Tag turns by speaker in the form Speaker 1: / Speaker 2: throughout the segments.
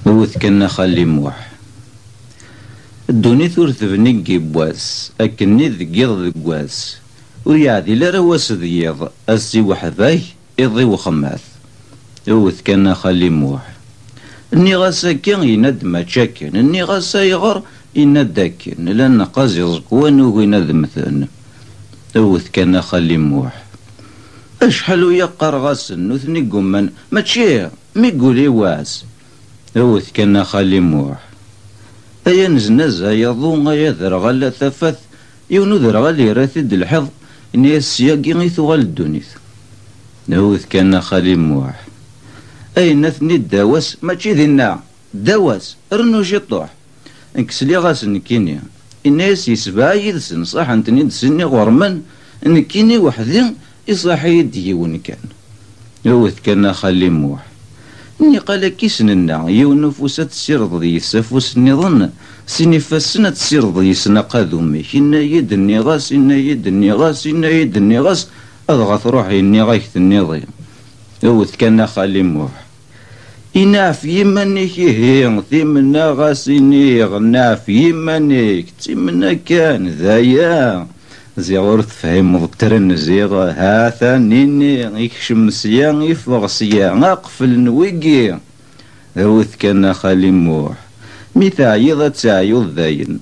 Speaker 1: وث كنا خالي موح الدونيت ور تبني كيبواس أكني ذكيض ذكواس ويعدي لا رواس ذيض أسي وحذاي إضي وخماث وث كنا خالي موح إني غاسا كان يند ما تشاكن إني غاسا يغر يند داكن لأن قازي زكوان ويند مثلا وث كنا خالي موح أشحال يقر غاسن وثني قمان ما تشيه ميقولي واس وث كنا خالي موح أيا نزنازا يضون أيا ذرغال ثفث يونو ذرغال يراثد الحظ إني السياقي غيثوغال الدونيث وث كنا خالي موح أي نثني الدواس ماشي ذينا دواس رنو شطوح انكسلي غاس نكيني الناس يسبع يدسن صح انتني دسني غرمان نكيني وحدي يصح يديون كان وث كنا خالي موح إني قال كيسننا يون فوسات السيرض يسفوس النظن سيني فاسنا تسيرض يسنا قاذومي إنا يد النغاس إنا يد النغاس إنا يد النغاس أضغط روحي إني غايث النظيم وث كنا خالي موح إنا في يمنيك هي ثمنا غاسيني غنا في يمنيك تمنا كان ذايا زيغور تفهم مضطرن زيغ هاثا نيني يكشم سيان يفغ سيان أقفل نويقي وث كنا خالي موح مي تعيض تعيض ذاين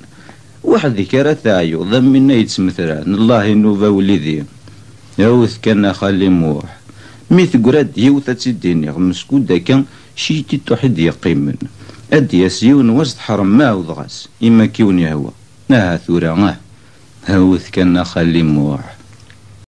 Speaker 1: واحد ذكرى تعيض منا يتسمثران الله نوفا وليدي وث كنا خالي موح مي تقراد يوثا تديني مسكود داكا شيتي توحد يقيمن أدي يسيون وسط حرم ما وضغاس إما كيوني هو ثورا وث كنا خالي موح